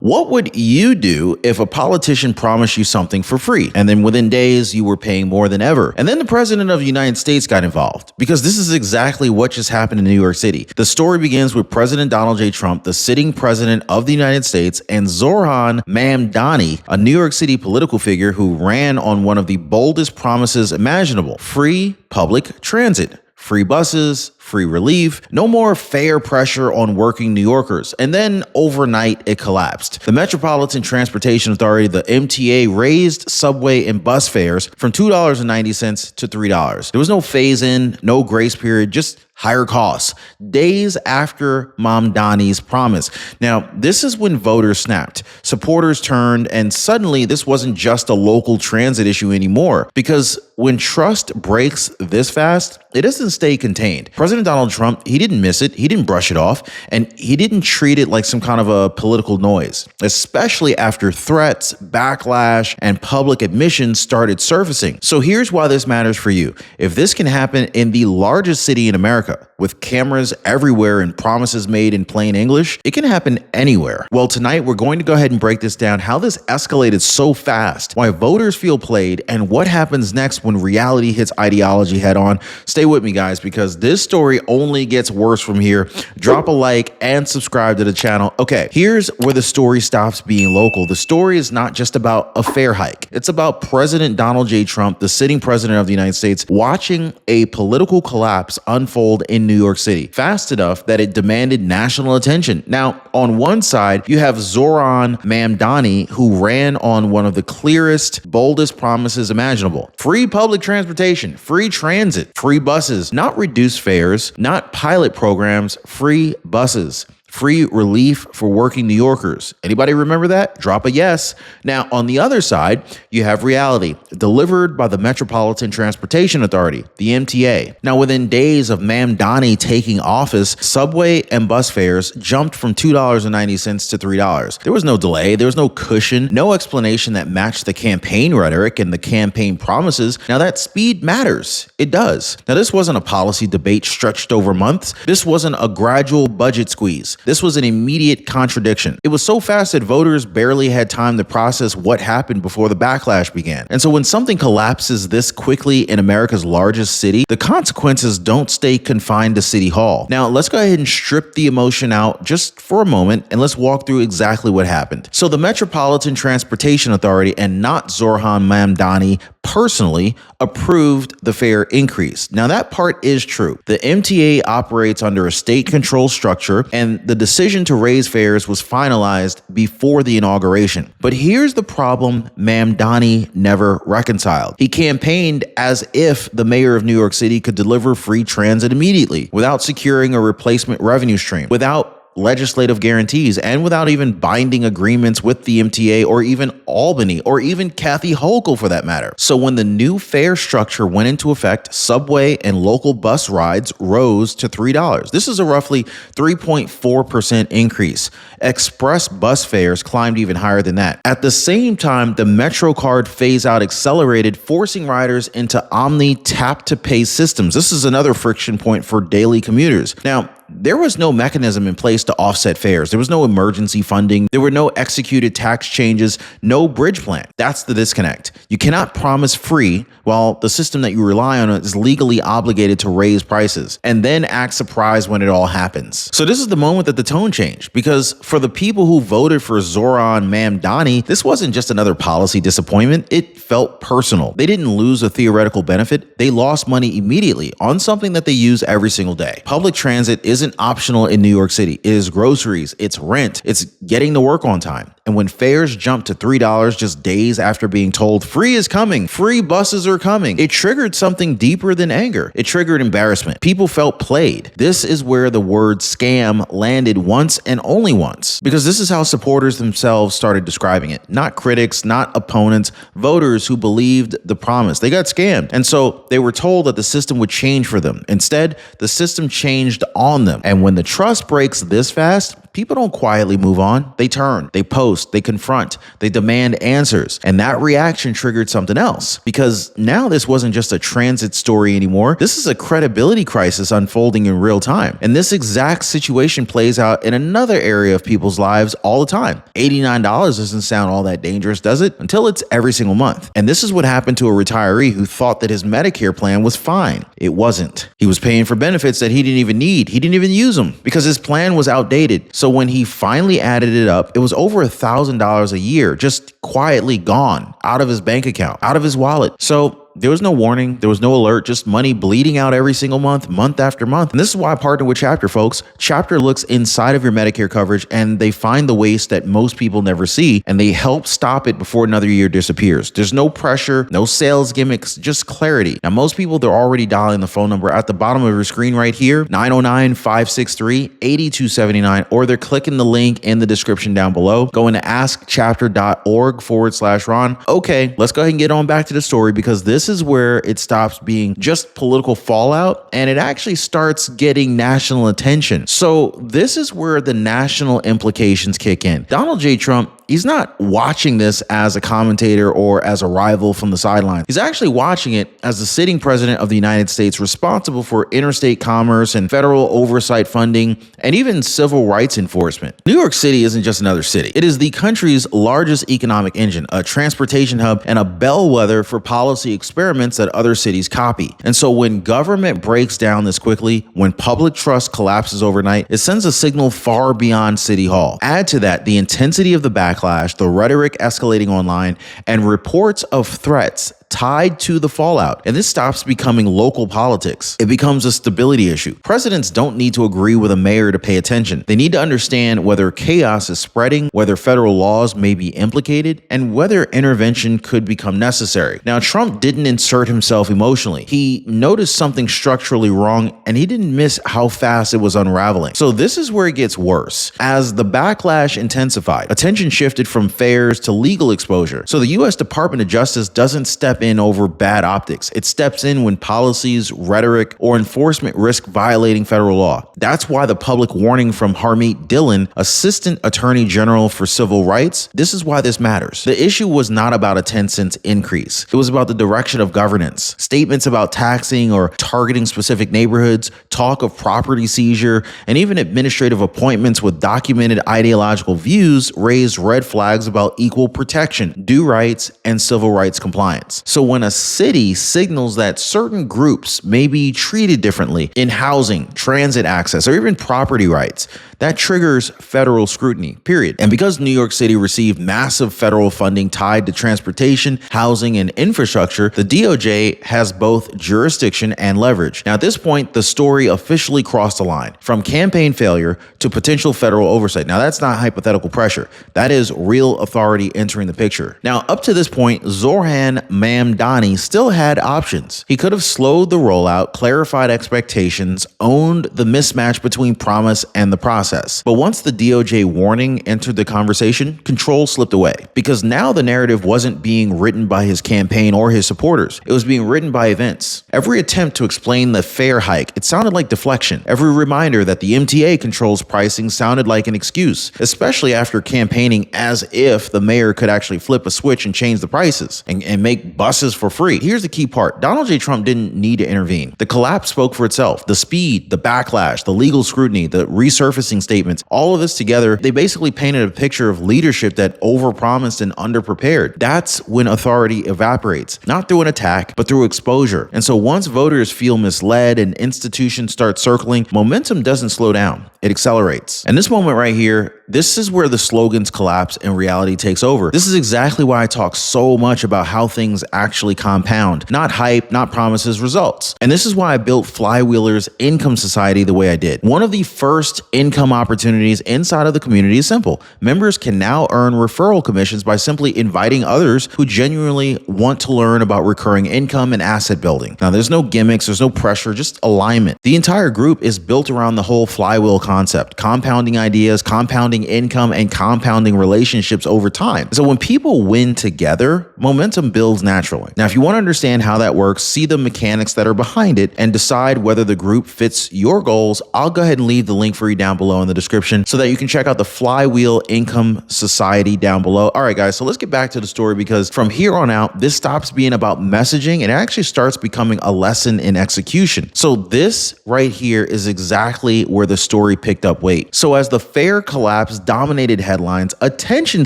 What would you do if a politician promised you something for free and then within days you were paying more than ever? And then the president of the United States got involved because this is exactly what just happened in New York City. The story begins with President Donald J. Trump, the sitting president of the United States, and Zohran Mamdani, a New York City political figure who ran on one of the boldest promises imaginable: free public transit. Free buses, free relief, no more fare pressure on working New Yorkers. And then overnight, it collapsed. The Metropolitan Transportation Authority, the MTA, raised subway and bus fares from $2.90 to $3. There was no phase-in, no grace period, just higher costs, days after Mamdani's promise. Now, this is when voters snapped. Supporters turned, and suddenly this wasn't just a local transit issue anymore. Because when trust breaks this fast, it doesn't stay contained. President Donald Trump, he didn't miss it, he didn't brush it off, and he didn't treat it like some kind of a political noise, especially after threats, backlash, and public admissions started surfacing. So here's why this matters for you. If this can happen in the largest city in America, with cameras everywhere and promises made in plain English, it can happen anywhere. Well, tonight we're going to go ahead and break this down, how this escalated so fast, why voters feel played, and what happens next when reality hits ideology head on. Stay with me, guys, because this story only gets worse from here. Drop a like and subscribe to the channel. Okay, here's where the story stops being local. The story is not just about a fare hike. It's about President Donald J. Trump, the sitting president of the United States, watching a political collapse unfold in New York City fast enough that it demanded national attention. Now, on one side, you have Zohran Mamdani, who ran on one of the clearest, boldest promises imaginable: free public transportation, free transit, free buses, not reduced fares, not pilot programs, free buses. Free relief for working New Yorkers. Anybody remember that? Drop a yes. Now, on the other side, you have reality delivered by the Metropolitan Transportation Authority, the MTA. Now, within days of Mamdani taking office, subway and bus fares jumped from $2.90 to $3. There was no delay. There was no cushion, no explanation that matched the campaign rhetoric and the campaign promises. Now, that speed matters. It does. Now, this wasn't a policy debate stretched over months. This wasn't a gradual budget squeeze. This was an immediate contradiction. It was so fast that voters barely had time to process what happened before the backlash began. And so when something collapses this quickly in America's largest city, the consequences don't stay confined to City Hall. Now, let's go ahead and strip the emotion out just for a moment, and let's walk through exactly what happened. So the Metropolitan Transportation Authority, and not Zohran Mamdani personally, approved the fare increase. Now, that part is true. The MTA operates under a state-controlled structure, and the decision to raise fares was finalized before the inauguration. But here's the problem Mamdani never reconciled. He campaigned as if the mayor of New York City could deliver free transit immediately without securing a replacement revenue stream, without legislative guarantees, and without even binding agreements with the MTA or even Albany or even Kathy Hochul for that matter. So when the new fare structure went into effect, subway and local bus rides rose to $3. This is a roughly 3.4% increase. Express bus fares climbed even higher than that. At the same time, the MetroCard phase-out accelerated, forcing riders into Omni tap-to-pay systems. This is another friction point for daily commuters. Now, there was no mechanism in place to offset fares. There was no emergency funding. There were no executed tax changes, no bridge plan. That's the disconnect. You cannot promise free while the system that you rely on is legally obligated to raise prices and then act surprised when it all happens. So this is the moment that the tone changed, because for the people who voted for Zohran Mamdani, this wasn't just another policy disappointment. It felt personal. They didn't lose a theoretical benefit. They lost money immediately on something that they use every single day. Public transit isn't optional in New York City. It is groceries, it's rent, it's getting to work on time. And when fares jumped to $3 just days after being told free is coming, free buses are coming, it triggered something deeper than anger. It triggered embarrassment. People felt played. This is where the word scam landed once and only once, because this is how supporters themselves started describing it. Not critics, not opponents, voters who believed the promise. They got scammed. And so they were told that the system would change for them. Instead, the system changed on them. And when the trust breaks this fast, People don't quietly move on. They turn, they post, they confront, they demand answers. And that reaction triggered something else, because now this wasn't just a transit story anymore. This is a credibility crisis unfolding in real time. And this exact situation plays out in another area of people's lives all the time. $89 doesn't sound all that dangerous, does it? Until it's every single month. And this is what happened to a retiree who thought that his Medicare plan was fine. It wasn't. He was paying for benefits that he didn't even need. He didn't even use them because his plan was outdated. So when he finally added it up, it was over $1,000 a year, just quietly gone out of his bank account, out of his wallet. So there was no warning. There was no alert, just money bleeding out every single month, month after month. And this is why I partner with Chapter, folks. Chapter looks inside of your Medicare coverage and they find the waste that most people never see, and they help stop it before another year disappears. There's no pressure, no sales gimmicks, just clarity. Now, most people, they're already dialing the phone number at the bottom of your screen right here, 909-563-8279, or they're clicking the link in the description down below, going to askchapter.org/Ron. Okay, let's go ahead and get on back to the story, because this is where it stops being just political fallout and it actually starts getting national attention. So this is where the national implications kick in. Donald J. Trump, he's not watching this as a commentator or as a rival from the sidelines. He's actually watching it as the sitting president of the United States, responsible for interstate commerce and federal oversight funding and even civil rights enforcement. New York City isn't just another city. It is the country's largest economic engine, a transportation hub, and a bellwether for policy experiments that other cities copy. And so when government breaks down this quickly, when public trust collapses overnight, it sends a signal far beyond City Hall. Add to that the intensity of the backlash, the rhetoric escalating online, and reports of threats tied to the fallout. And this stops becoming local politics. It becomes a stability issue. Presidents don't need to agree with a mayor to pay attention. They need to understand whether chaos is spreading, whether federal laws may be implicated, and whether intervention could become necessary. Now, Trump didn't insert himself emotionally. He noticed something structurally wrong, and he didn't miss how fast it was unraveling. So this is where it gets worse. As the backlash intensified, attention shifted from fares to legal exposure. So the U.S. Department of Justice doesn't step in over bad optics. It steps in when policies, rhetoric, or enforcement risk violating federal law. That's why the public warning from Harmeet Dillon, Assistant Attorney General for Civil Rights, this is why this matters. The issue was not about a 10-cent increase. It was about the direction of governance. Statements about taxing or targeting specific neighborhoods, talk of property seizure, and even administrative appointments with documented ideological views raised red flags about equal protection, due rights, and civil rights compliance. So when a city signals that certain groups may be treated differently in housing, transit access, or even property rights, that triggers federal scrutiny, period. And because New York City received massive federal funding tied to transportation, housing, and infrastructure, the DOJ has both jurisdiction and leverage. Now, at this point, the story officially crossed the line from campaign failure to potential federal oversight. Now, that's not hypothetical pressure. That is real authority entering the picture. Now, up to this point, Zoran Mamdani still had options. He could have slowed the rollout, clarified expectations, owned the mismatch between promise and the process. But once the DOJ warning entered the conversation, control slipped away, because now the narrative wasn't being written by his campaign or his supporters. It was being written by events. Every attempt to explain the fare hike, it sounded like deflection. Every reminder that the MTA controls pricing sounded like an excuse, especially after campaigning as if the mayor could actually flip a switch and change the prices and make buses for free. Here's the key part. Donald J. Trump didn't need to intervene. The collapse spoke for itself. The speed, the backlash, the legal scrutiny, the resurfacing statements, all of this together, they basically painted a picture of leadership that overpromised and underprepared. That's when authority evaporates, not through an attack, but through exposure. And so once voters feel misled and institutions start circling, momentum doesn't slow down. It accelerates. And this moment right here, this is where the slogans collapse and reality takes over. This is exactly why I talk so much about how things actually compound. Not hype, not promises, results. And this is why I built Flywheeler's Income Society the way I did. One of the first income opportunities inside of the community is simple. Members can now earn referral commissions by simply inviting others who genuinely want to learn about recurring income and asset building. Now, there's no gimmicks, there's no pressure, just alignment. The entire group is built around the whole flywheel concept, compounding ideas, compounding compounding income and compounding relationships over time. So when people win together, momentum builds naturally. Now, if you want to understand how that works, see the mechanics that are behind it, and decide whether the group fits your goals, I'll go ahead and leave the link for you down below in the description so that you can check out the Flywheel Income Society down below. All right, guys, so let's get back to the story, because from here on out, this stops being about messaging and it actually starts becoming a lesson in execution. So this right here is exactly where the story picked up weight. So as the fair collapse dominated headlines, attention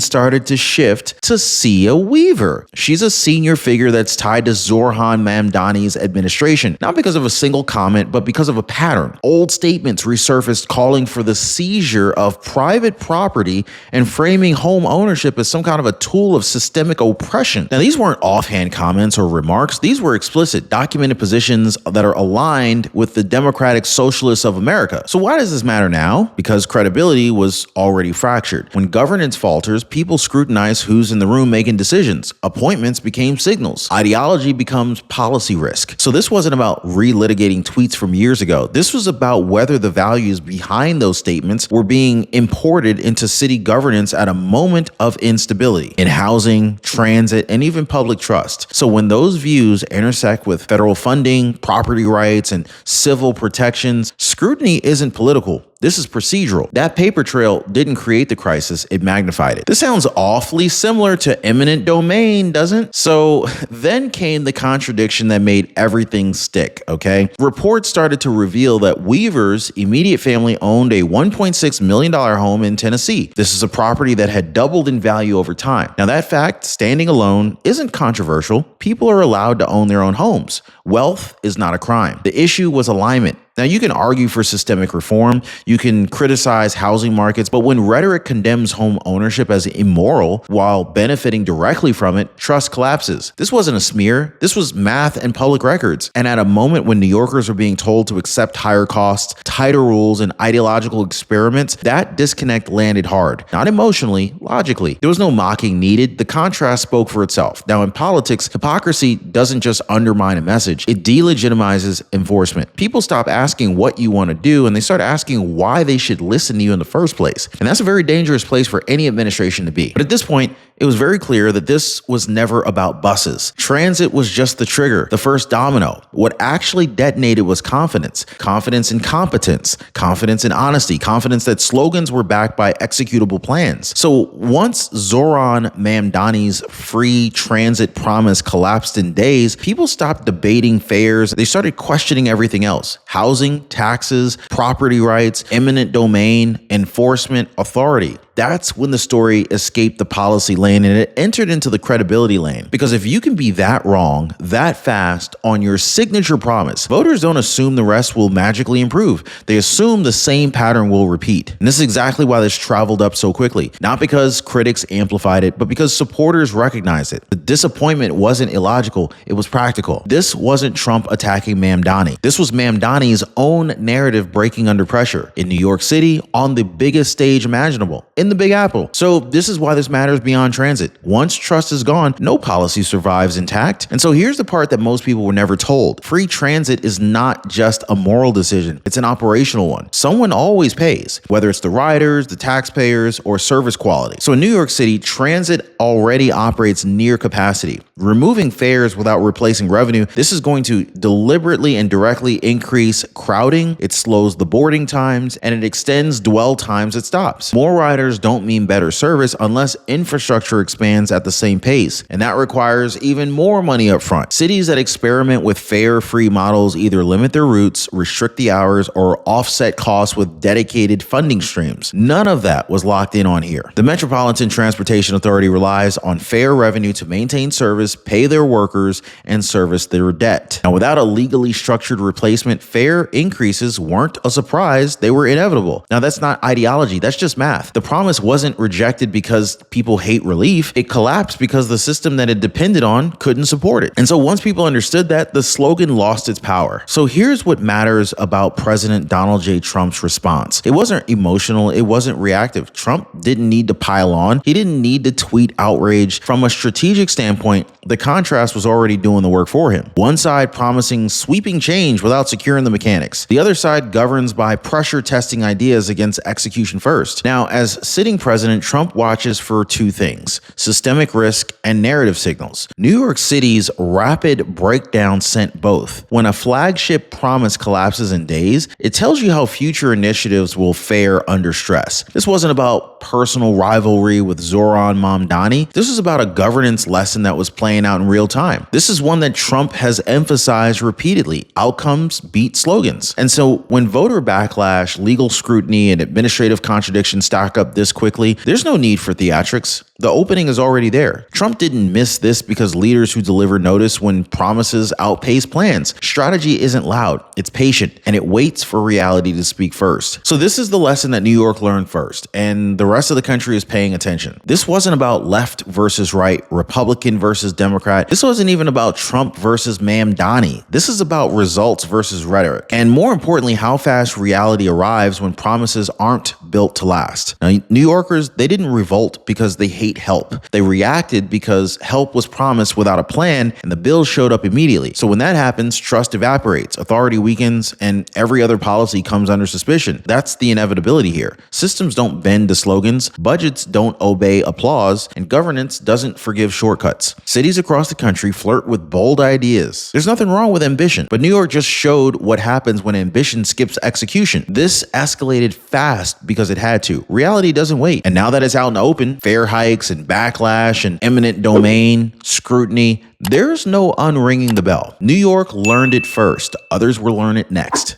started to shift to Sia Weaver. She's a senior figure that's tied to Zoran Mamdani's administration, not because of a single comment, but because of a pattern. Old statements resurfaced calling for the seizure of private property and framing home ownership as some kind of a tool of systemic oppression. Now, these weren't offhand comments or remarks. These were explicit, documented positions that are aligned with the Democratic Socialists of America. So why does this matter now? Because credibility was already fractured. When governance falters, people scrutinize who's in the room making decisions. Appointments became signals. Ideology becomes policy risk. So this wasn't about relitigating tweets from years ago. This was about whether the values behind those statements were being imported into city governance at a moment of instability in housing, transit, and even public trust. So when those views intersect with federal funding, property rights, and civil protections, scrutiny isn't political. This is procedural. That paper trail didn't create the crisis, it magnified it. This sounds awfully similar to eminent domain, doesn't it? So then came the contradiction that made everything stick, okay? Reports started to reveal that Weaver's immediate family owned a $1.6 million home in Tennessee. This is a property that had doubled in value over time. Now, that fact, standing alone, isn't controversial. People are allowed to own their own homes. Wealth is not a crime. The issue was alignment. Now, you can argue for systemic reform, you can criticize housing markets, but when rhetoric condemns home ownership as immoral while benefiting directly from it, trust collapses. This wasn't a smear, this was math and public records. And at a moment when New Yorkers are being told to accept higher costs, tighter rules, and ideological experiments, that disconnect landed hard. Not emotionally, logically. There was no mocking needed. The contrast spoke for itself. Now, in politics, hypocrisy doesn't just undermine a message, it delegitimizes enforcement. People stop asking what you want to do, and they start asking why they should listen to you in the first place. And that's a very dangerous place for any administration to be. But at this point, it was very clear that this was never about buses. Transit was just the trigger, the first domino. What actually detonated was confidence. Confidence in competence, confidence in honesty, confidence that slogans were backed by executable plans. So once Zoran Mamdani's free transit promise collapsed in days, people stopped debating fares. They started questioning everything else. Housing, taxes, property rights, eminent domain, enforcement, authority. That's when the story escaped the policy lane and it entered into the credibility lane. Because if you can be that wrong, that fast on your signature promise, voters don't assume the rest will magically improve. They assume the same pattern will repeat. And this is exactly why this traveled up so quickly. Not because critics amplified it, but because supporters recognized it. The disappointment wasn't illogical, it was practical. This wasn't Trump attacking Mamdani. This was Mamdani's own narrative breaking under pressure in New York City on the biggest stage imaginable. In the Big Apple. So this is why this matters beyond transit. Once trust is gone, no policy survives intact. And so here's the part that most people were never told. Free transit is not just a moral decision. It's an operational one. Someone always pays, whether it's the riders, the taxpayers, or service quality. So in New York City, transit already operates near capacity. Removing fares without replacing revenue, this is going to deliberately and directly increase crowding. It slows the boarding times and it extends dwell times at stops. More riders don't mean better service unless infrastructure expands at the same pace, and that requires even more money up front. Cities that experiment with fare-free models either limit their routes, restrict the hours, or offset costs with dedicated funding streams. None of that was locked in on here. The Metropolitan Transportation Authority relies on fare revenue to maintain service, pay their workers, and service their debt. Now, without a legally structured replacement, fare increases weren't a surprise, they were inevitable. Now, that's not ideology, that's just math. The promise wasn't rejected because people hate relief. It collapsed because the system that it depended on couldn't support it. And so once people understood that, the slogan lost its power. So here's what matters about President Donald J. Trump's response. It wasn't emotional. It wasn't reactive. Trump didn't need to pile on. He didn't need to tweet outrage. From a strategic standpoint, the contrast was already doing the work for him. One side promising sweeping change without securing the mechanics. The other side governs by pressure testing ideas against execution first. Now, as sitting president, Trump watches for two things: systemic risk and narrative signals. New York City's rapid breakdown sent both. When a flagship promise collapses in days, it tells you how future initiatives will fare under stress. This wasn't about personal rivalry with Zoran Mamdani. This was about a governance lesson that was playing out in real time. This is one that Trump has emphasized repeatedly: outcomes beat slogans. And so when voter backlash, legal scrutiny, and administrative contradictions stack up this quickly, there's no need for theatrics. The opening is already there. Trump didn't miss this because leaders who deliver notice when promises outpace plans. Strategy isn't loud, it's patient, and it waits for reality to speak first. So this is the lesson that New York learned first, and the rest of the country is paying attention. This wasn't about left versus right, Republican versus Democrat. This wasn't even about Trump versus Mamdani. This is about results versus rhetoric. And more importantly, how fast reality arrives when promises aren't built to last. Now, New Yorkers, they didn't revolt because they hate help. They reacted because help was promised without a plan, and the bill showed up immediately. So when that happens, trust evaporates, authority weakens, and every other policy comes under suspicion. That's the inevitability here. Systems don't bend to slogans, budgets don't obey applause, and governance doesn't forgive shortcuts. Cities across the country flirt with bold ideas. There's nothing wrong with ambition, but New York just showed what happens when ambition skips execution. This escalated fast because it had to. Reality doesn't wait. And now that it's out in the open, fare hikes and backlash and eminent domain, scrutiny, there's no unringing the bell. New York learned it first. Others will learn it next.